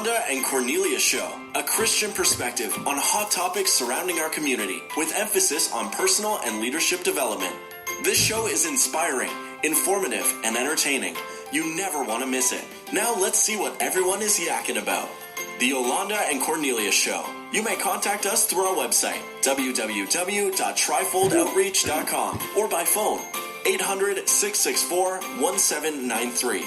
Yolanda and Cornelius Show, a Christian perspective on hot topics surrounding our community, with emphasis on personal and leadership development. This show is inspiring, informative, and entertaining. You never want to miss it. Now let's see what everyone is yakking about. The Yolanda and Cornelius Show. You may contact us through our website, www.trifoldoutreach.com, or by phone, 800-664-1793.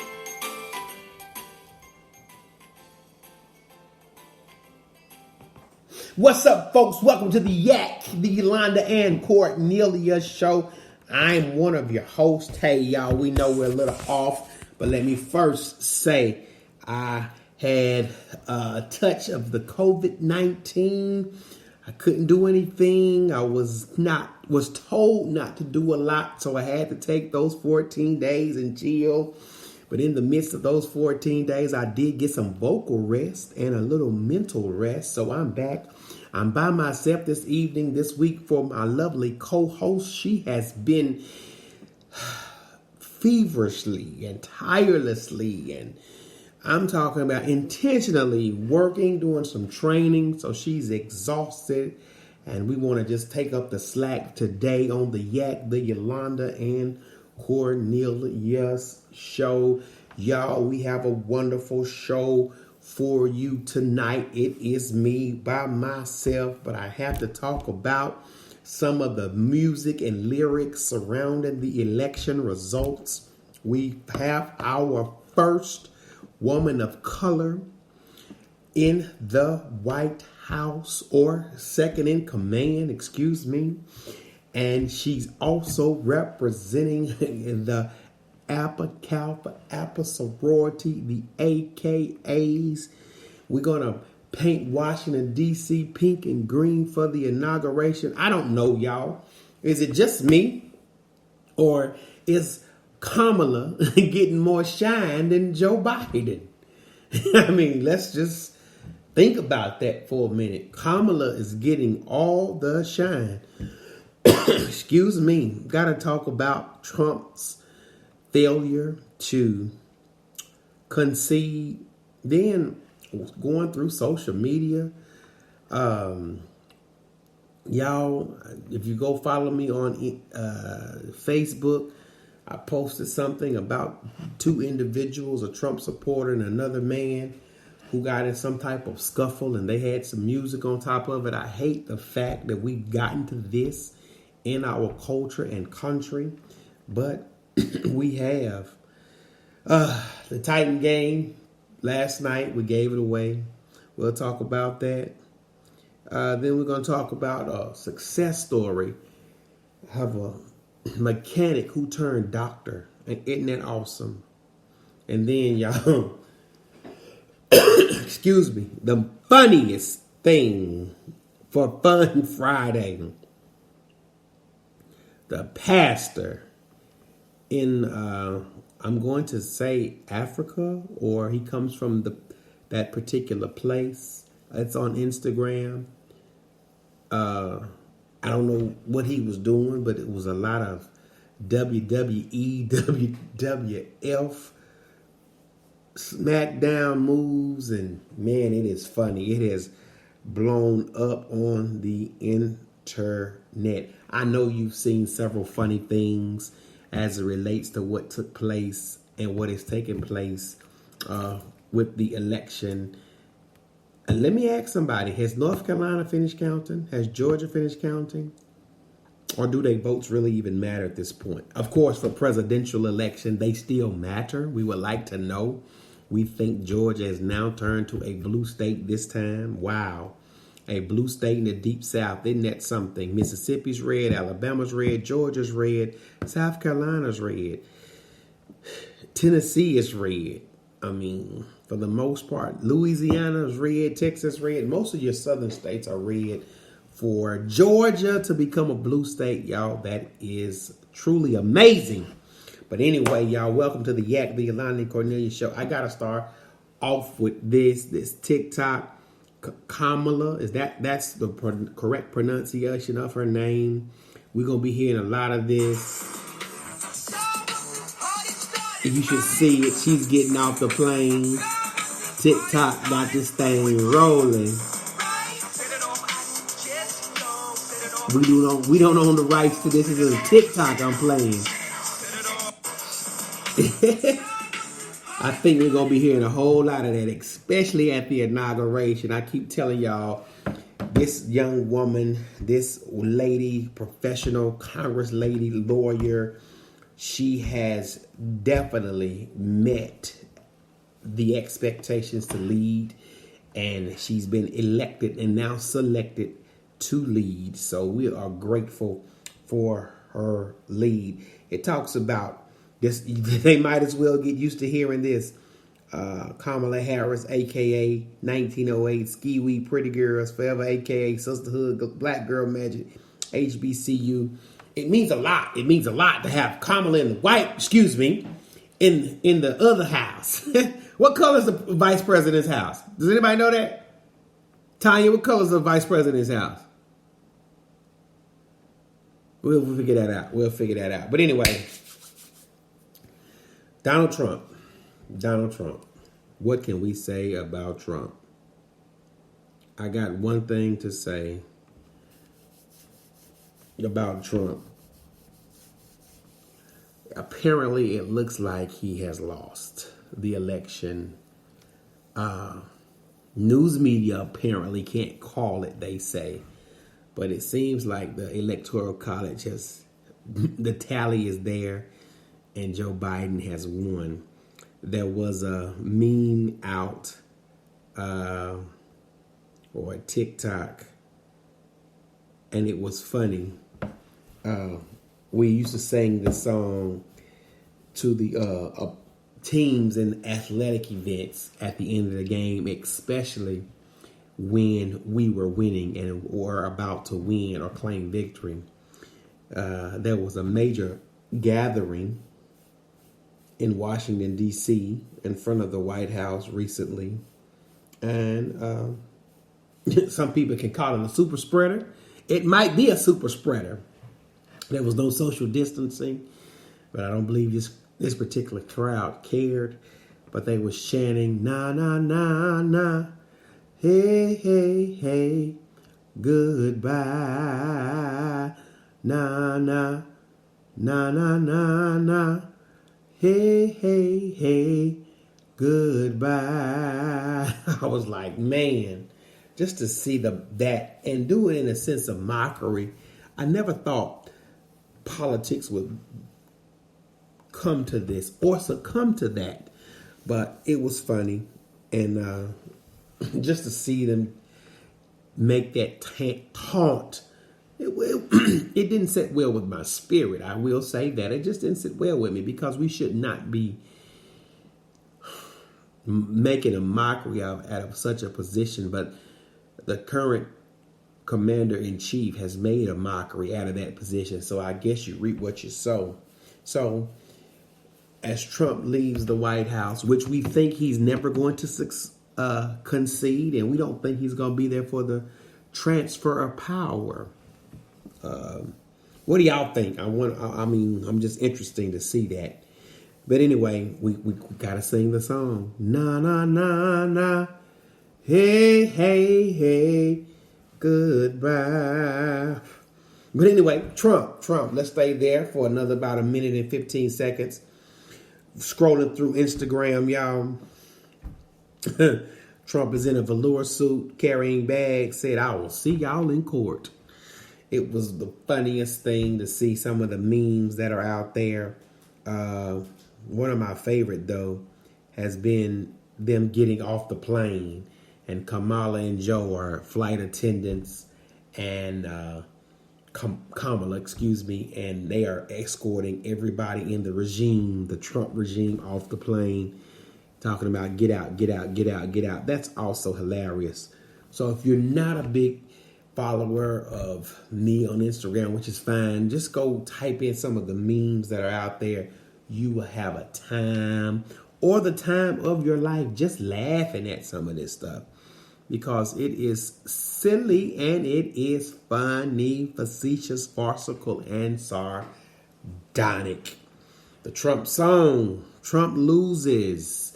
What's up, folks? Welcome to the Yolanda and Cornelius Show. I'm one of your hosts. Hey, y'all, we know we're a little off, but let me first say I had a touch of the COVID-19. I couldn't do anything. I was told not to do a lot, so I had to take those 14 days and chill. But in the midst of those 14 days, I did get some vocal rest and a little mental rest. So I'm back. I'm by myself this week for my lovely co-host. She has been feverishly and tirelessly, and I'm talking about intentionally working, doing some training. So she's exhausted. And we want to just take up the slack today on the Yolanda and Cornelius Show. Y'all, we have a wonderful show for you tonight. It is me by myself, but I have to talk about some of the music and lyrics surrounding the election results. We have our first woman of color in the White House, or second in command, excuse me. And she's also representing the Alpha Kappa Alpha sorority, the AKAs. We're going to paint Washington, D.C. pink and green for the inauguration. I don't know, y'all. Is it just me? Or is Kamala getting more shine than Joe Biden? I mean, let's just think about that for a minute. Kamala is getting all the shine. Excuse me. Got to talk about Trump's failure to concede. Then going through social media. Y'all, if you go follow me on Facebook, I posted something about two individuals, a Trump supporter and another man who got in some type of scuffle, and they had some music on top of it. I hate the fact that we've gotten to this in our culture and country, but we have. The Titan game last night, we gave it away. We'll talk about that. Then we're going to talk about a success story of a mechanic who turned doctor. And isn't that awesome? And then, y'all, excuse me, the funniest thing for Fun Friday. The pastor in, I'm going to say Africa, or he comes from that particular place. It's on Instagram. I don't know what he was doing, but it was a lot of WWE, WWF, SmackDown moves, and man, it is funny. It has blown up on the internet. I know you've seen several funny things as it relates to what took place and what is taking place with the election. And let me ask somebody, has North Carolina finished counting? Has Georgia finished counting? Or do their votes really even matter at this point? Of course, for presidential election, they still matter. We would like to know. We think Georgia has now turned to a blue state this time. Wow. A blue state in the deep south. Isn't that something? Mississippi's red, Alabama's red, Georgia's red, South Carolina's red. Tennessee is red. I mean, for the most part, Louisiana's red, Texas red. Most of your southern states are red. For Georgia to become a blue state, y'all, that is truly amazing. But anyway, y'all, welcome to the Yolanda and Cornelius Show. I got to start off with this TikTok. Kamala, that's the correct pronunciation of her name. We're going to be hearing a lot of this. You should see it. She's getting off the plane TikTok got this thing rolling. We don't own the rights to this. This is a TikTok I'm playing. I think we're going to be hearing a whole lot of that, especially at the inauguration. I keep telling y'all, this young woman, this lady, professional Congress lady, lawyer, she has definitely met the expectations to lead, and she's been elected and now selected to lead. So we are grateful for her lead. It talks about this. They might as well get used to hearing this. Kamala Harris, aka 1908, Ski Wee Pretty Girls Forever, aka Sisterhood, Black Girl Magic, HBCU. It means a lot. It means a lot to have Kamala in the in the other house. What color is the vice president's house? Does anybody know that? Tanya, what color is the vice president's house? We'll figure that out. We'll figure that out. But anyway, Donald Trump. What can we say about Trump? I got one thing to say about Trump. Apparently, it looks like he has lost the election. News media apparently can't call it, they say. But it seems like the Electoral College the tally is there, and Joe Biden has won. There was a meme out, or a TikTok, and it was funny. We used to sing this song to the teams in athletic events at the end of the game, especially when we were winning and were about to win or claim victory. There was a major gathering in Washington, D.C., in front of the White House recently. And some people can call it a super spreader. It might be a super spreader. There was no social distancing, but I don't believe this particular crowd cared. But they were chanting, na, na, na, na, hey, hey, hey, goodbye, na, na, na, na, na, na, hey, hey, hey, goodbye. I was like, man, just to see that and do it in a sense of mockery. I never thought politics would come to this or succumb to that, but it was funny. And just to see them make that taunt, it didn't sit well with my spirit. I will say that. It just didn't sit well with me, because we should not be making a mockery out of such a position. But the current commander-in-chief has made a mockery out of that position. So I guess you reap what you sow. So as Trump leaves the White House, which we think he's never going to concede, and we don't think he's going to be there for the transfer of power. What do y'all think? I'm just interested to see that. But anyway, we got to sing the song. Na, na, na, na. Hey, hey, hey. Goodbye. But anyway, Trump. Let's stay there for another about a minute and 15 seconds. Scrolling through Instagram, y'all. Trump is in a velour suit, carrying bags, said, "I will see y'all in court." It was the funniest thing to see some of the memes that are out there. One of my favorite, though, has been them getting off the plane, and Kamala and Joe are flight attendants, and Kamala, and they are escorting everybody in the regime, the Trump regime, off the plane, talking about get out, get out, get out, get out. That's also hilarious. So if you're not a big follower of me on Instagram, which is fine, just go type in some of the memes that are out there. You will have a time, or the time of your life, just laughing at some of this stuff, because it is silly and it is funny, facetious, farcical, and sardonic. The Trump song, Trump loses.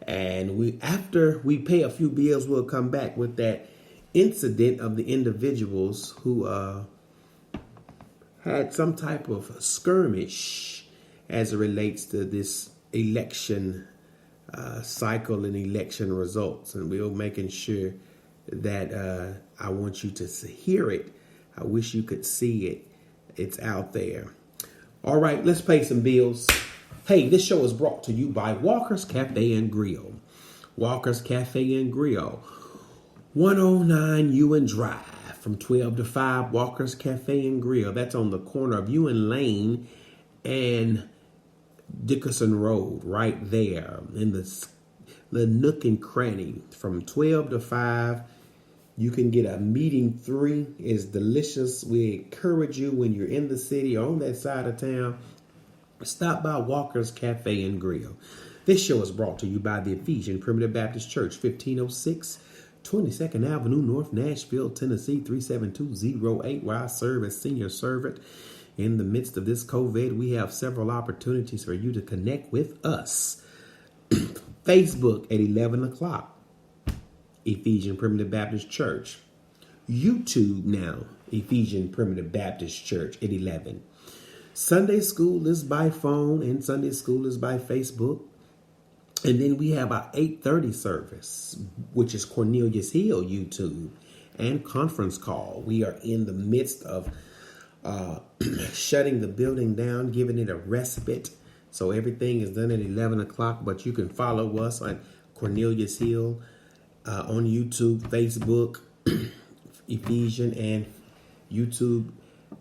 And after we pay a few bills, we'll come back with that incident of the individuals who had some type of skirmish as it relates to this election cycle and election results. And we're making sure that I want you to hear it. I wish you could see it. It's out there. All right, let's pay some bills. Hey, this show is brought to you by Walker's Cafe and Grill. Walker's Cafe and Grill, 109 Ewan Drive, from 12 to 5. Walker's Cafe and Grill. That's on the corner of Ewan Lane and Dickerson Road, right there in the nook and cranny. From 12 to 5, you can get a meeting 3. It's delicious. We encourage you, when you're in the city or on that side of town, stop by Walker's Cafe and Grill. This show is brought to you by the Ephesian Primitive Baptist Church, 1506 22nd Avenue, North Nashville, Tennessee, 37208, where I serve as senior servant. In the midst of this COVID, we have several opportunities for you to connect with us. Facebook at 11 o'clock, Ephesian Primitive Baptist Church. YouTube now, Ephesian Primitive Baptist Church at 11. Sunday school is by phone and Sunday school is by Facebook. And then we have our 8:30 service, which is Cornelius Hill YouTube and conference call. We are in the midst of shutting the building down, giving it a respite. So everything is done at 11 o'clock, but you can follow us on Cornelius Hill on YouTube, Facebook, Ephesian, and YouTube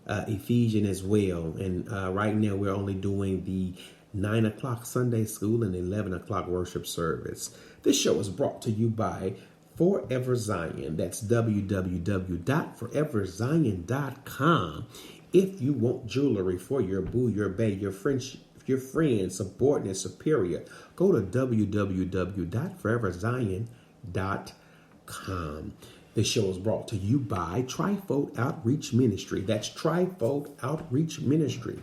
Ephesian as well. And right now we're only doing the 9 o'clock Sunday school and 11 o'clock worship service. This show is brought to you by Forever Zion. That's www.foreverzion.com. If you want jewelry for your boo, your bae, your friend, subordinate, superior, go to www.foreverzion.com. This show is brought to you by Trifold Outreach Ministry. That's Trifold Outreach Ministry.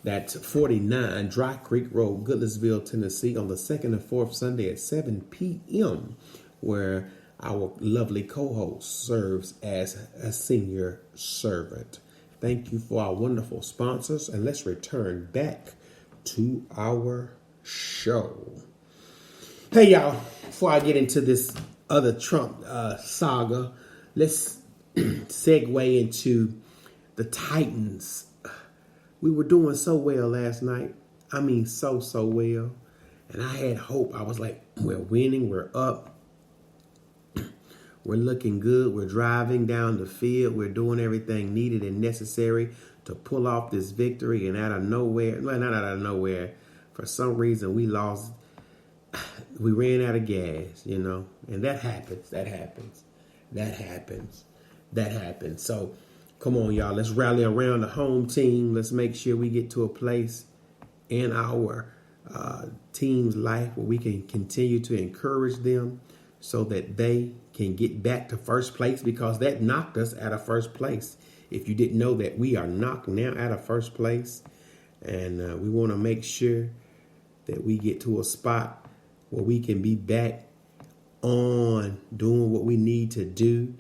That's 49 Dry Creek Road, Goodlettsville, Tennessee, on the second and fourth Sunday at 7 p.m., where our lovely co-host serves as a senior servant. Thank you for our wonderful sponsors, and let's return back to our show. Hey, y'all, before I get into this other Trump saga, let's segue into the Titans. We were doing so well last night. I mean, so well. And I had hope. I was like, we're winning. We're up. We're looking good. We're driving down the field. We're doing everything needed and necessary to pull off this victory. And out of nowhere, well, not out of nowhere, for some reason we lost. We ran out of gas, you know. And that happens. So, come on, y'all. Let's rally around the home team. Let's make sure we get to a place in our team's life where we can continue to encourage them so that they can get back to first place, because that knocked us out of first place. If you didn't know that, we are knocked now out of first place. And we want to make sure that we get to a spot where we can be back on doing what we need to do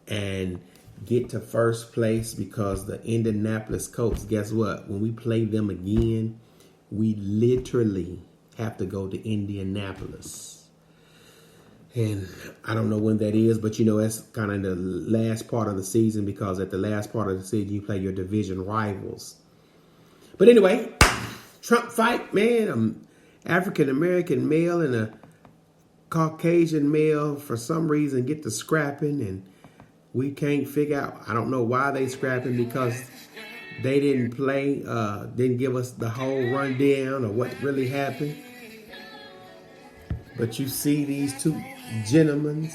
and get to first place, because the Indianapolis Colts, guess what? When we play them again, we literally have to go to Indianapolis. And I don't know when that is, but you know, that's kind of the last part of the season, because at the last part of the season, you play your division rivals. But anyway, Trump fight, man, I'm African-American male and a Caucasian male, for some reason, get to scrapping, and we can't figure out, I don't know why they scrapping, because they didn't play, didn't give us the whole rundown of what really happened. But you see these two gentlemen,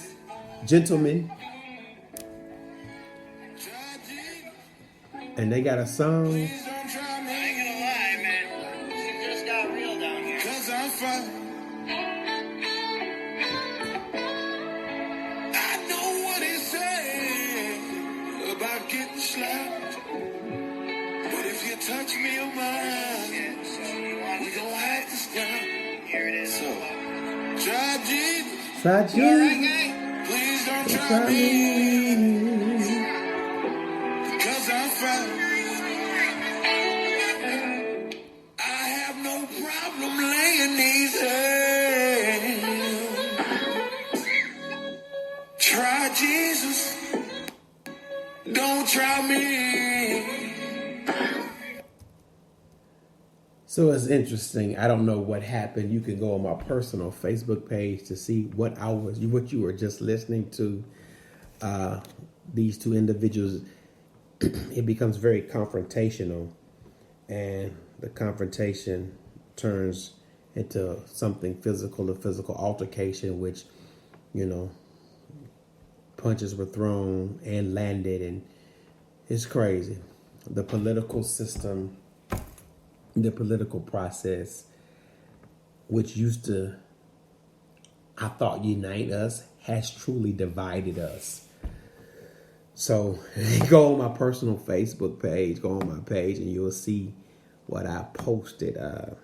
and they got a song. I ain't gonna lie, man. It just got real down here. 'Cause I'm fine. I know what he said about getting slapped. But if you touch me or mine, we gon' have to stop. Here it is. Try Jesus. Please don't try me. Cause I'm fine. I have no problem laying these hands. Try Jesus. Don't try me. So it's interesting. I don't know what happened. You can go on my personal Facebook page to see what you were just listening to. These two individuals. It becomes very confrontational, and the confrontation turns into something physical, a physical altercation, which, punches were thrown and landed, and it's crazy. The political system, the political process, which used to, I thought, unite us, has truly divided us. So go on my personal Facebook page, go on my page, and you'll see what I posted. I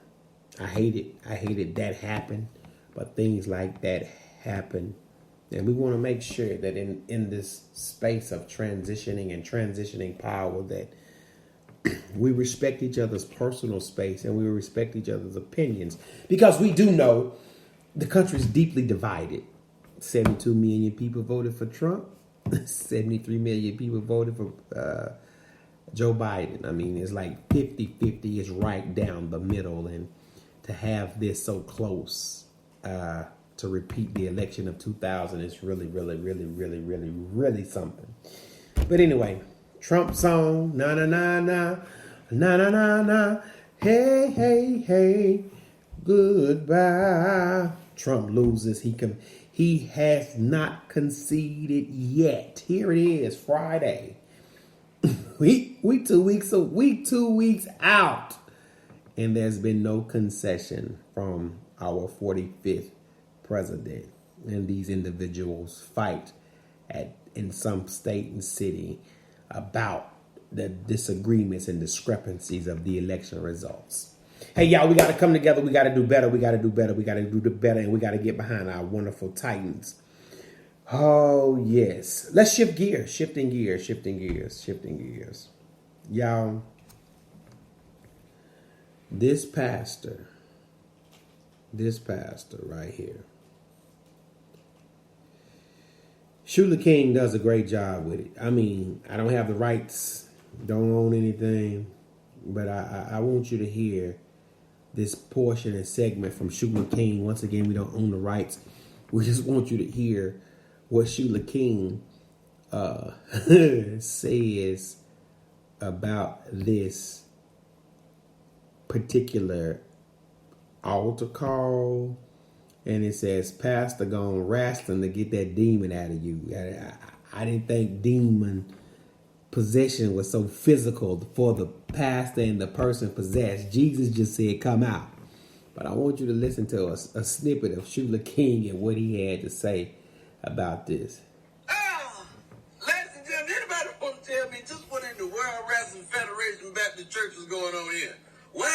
hate it that happened, but things like that happen. And we want to make sure that in this space of transitioning power, that we respect each other's personal space and we respect each other's opinions, because we do know the country is deeply divided. 72 million people voted for Trump. 73 million people voted for Joe Biden. I mean, it's like 50-50 is right down the middle. And to have this so close to repeat the election of 2000 is really, really, really, really, really, really something. But anyway, Trump song, na na na na, na na na na, hey, hey, hey, goodbye. Trump loses. He has not conceded yet. Here it is, Friday. we 2 weeks out, and there's been no concession from our 45th president. And these individuals fight in some state and city about the disagreements and discrepancies of the election results. Hey, y'all, we got to come together. We got to do better. We got to do better. We got to do better. And we got to get behind our wonderful Titans. Oh, yes. Let's shift gears. Shifting gears. Y'all, this pastor right here, Shula King does a great job with it. I mean, I don't have the rights, don't own anything, but I want you to hear this portion and segment from Shula King. Once again, we don't own the rights. We just want you to hear what Shula King says about this particular altar call. And it says, Pastor gone wrestling to get that demon out of you. I didn't think demon possession was so physical for the pastor and the person possessed. Jesus just said, come out. But I want you to listen to a snippet of Shula King and what he had to say about this. Ladies and gentlemen, anybody want to tell me just what in the World Wrestling Federation Baptist Church is going on here? Why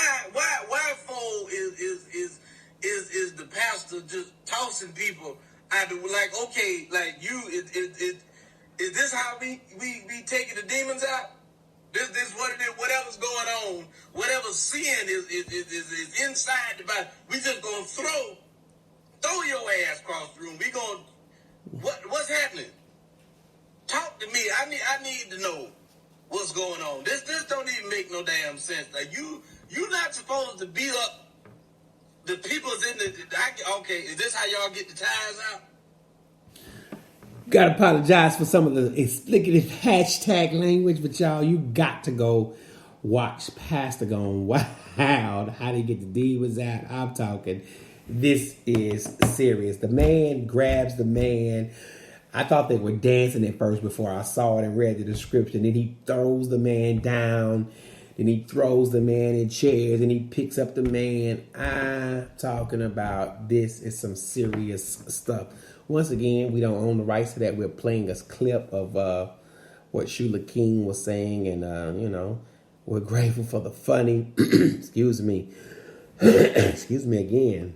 for is the pastor just tossing people out of, like, okay, like you, is this how we taking the demons out? This what it is, whatever's going on, whatever sin is inside the body, we just gonna throw your ass across the room. We gonna, what's happening? Talk to me. I need to know what's going on. This don't even make no damn sense. Like you not supposed to beat up the people's in the, okay, is this how y'all get the ties out? Got to apologize for some of the explicative hashtag language, but y'all, you got to go watch Pastor Gone Wild, how they get the demons out. I'm talking, this is serious. The man grabs the man. I thought they were dancing at first before I saw it and read the description. Then he throws the man down. Then he throws the man in chairs and he picks up the man. I'm talking about, this is some serious stuff. Once again, we don't own the rights to that. We're playing a clip of what Shula King was saying. And, we're grateful for the funny, excuse me again.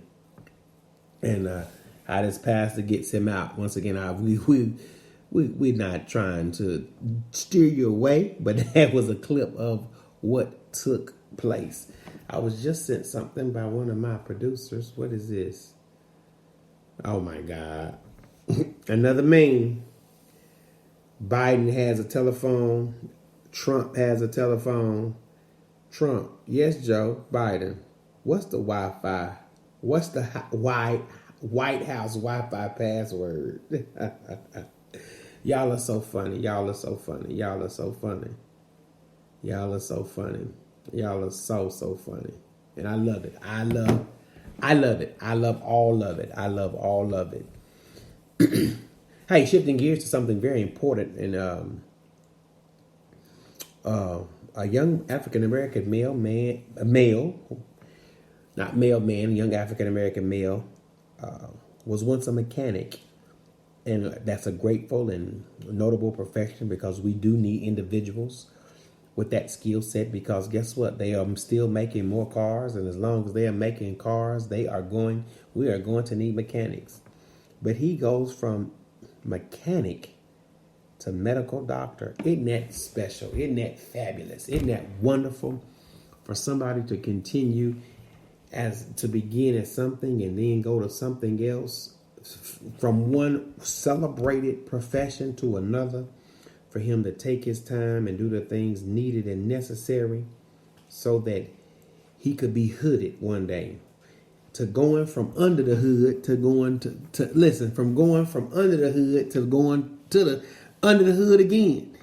And how this pastor gets him out. Once again, we're not trying to steer you away, but that was a clip of what took place. I was just sent something by one of my producers. What is this? Oh my God. Another meme. Biden has a telephone. Trump has a telephone. Trump, yes, Joe. Biden, what's the Wi-Fi? What's the White House Wi-Fi password? Y'all are so funny. Y'all are so funny. Y'all are so funny. Y'all are so funny. Y'all are so funny. And I love it. I love it. I love all of it. I love all of it. Hey, shifting gears to something very important. And a young African-American young African-American male was once a mechanic. And that's a grateful and notable profession, because we do need individuals with that skill set, because guess what? They are still making more cars. And as long as they are making cars, we are going to need mechanics. But he goes from mechanic to medical doctor. Isn't that special? Isn't that fabulous? Isn't that wonderful for somebody to continue to begin as something and then go to something else, from one celebrated profession to another, for him to take his time and do the things needed and necessary so that he could be hooded one day. To going from under the hood to going from going from under the hood to going to the under the hood again.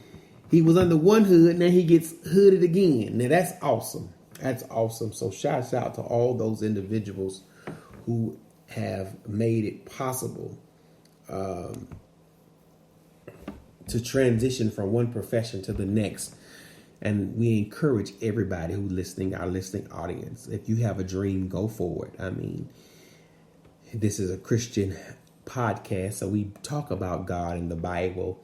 He was under one hood, now he gets hooded again. Now that's awesome. That's awesome. So shouts out to all those individuals who have made it possible to transition from one profession to the next. And we encourage everybody who's listening, our listening audience, if you have a dream, go for it. I mean, this is a Christian podcast, so we talk about God in the Bible.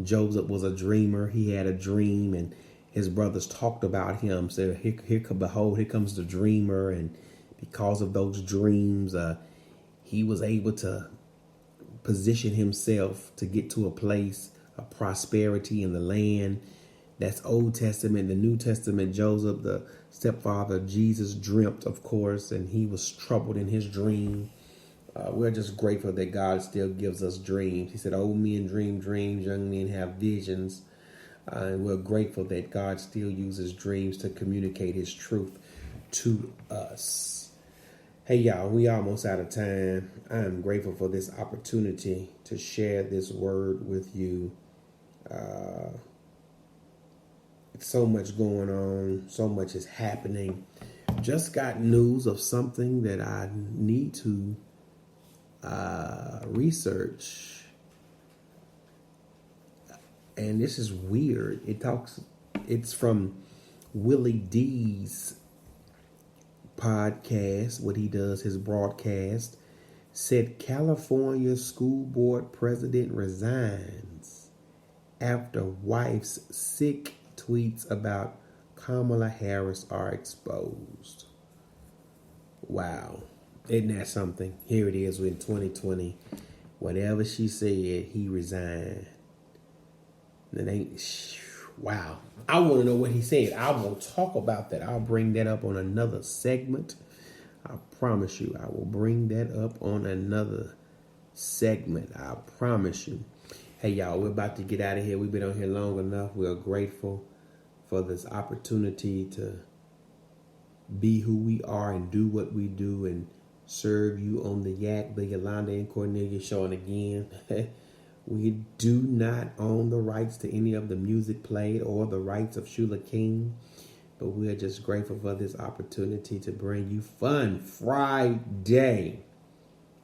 Joseph was a dreamer. He had a dream, and his brothers talked about him. So here comes the dreamer. And because of those dreams, he was able to position himself to get to a place of prosperity in the land. That's Old Testament. The New Testament, Joseph, the stepfather of Jesus, dreamt, of course, and he was troubled in his dream. We're just grateful that God still gives us dreams. He said, old men dream dreams, young men have visions. And we're grateful that God still uses dreams to communicate his truth to us. Hey, y'all, we almost out of time. I am grateful for this opportunity to share this word with you. So much going on. So much is happening. Just got news of something that I need to research. And this is weird. It's from Willie D's podcast, what he does, his broadcast. Said California school board president resigns after wife's sick tweets about Kamala Harris are exposed. Wow. Isn't that something? Here it is in 2020. Whatever she said, he resigned. Wow. I want to know what he said. I will talk about that. I'll bring that up on another segment. I promise you, I will bring that up on another segment. I promise you. Hey, y'all, we're about to get out of here. We've been on here long enough. We're grateful for this opportunity to be who we are and do what we do and serve you on the Yolanda and Cornelius show. And again, we do not own the rights to any of the music played or the rights of Shula King, but we're just grateful for this opportunity to bring you Fun Friday.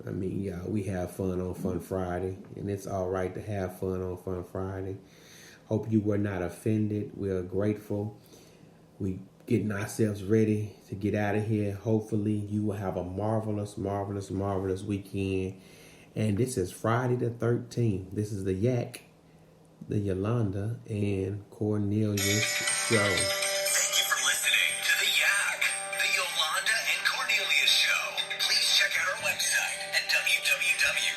I mean, yeah, we have fun on Fun Friday, and it's all right to have fun on Fun Friday. Hope you were not offended. We are grateful. We getting ourselves ready to get out of here. Hopefully, you will have a marvelous, marvelous, marvelous weekend. And this is Friday the 13th. This is the Yolanda and Cornelius show. Thank you for listening to the Yolanda and Cornelius show. Please check out our website at www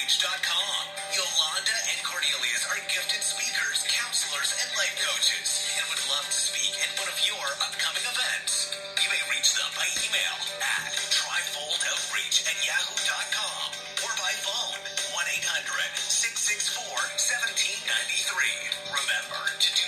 Outreach.com. Yolanda and Cornelius are gifted speakers, counselors, and life coaches and would love to speak at one of your upcoming events. You may reach them by email at trifoldoutreach@yahoo.com or by phone 1-800-664-1793. Remember to do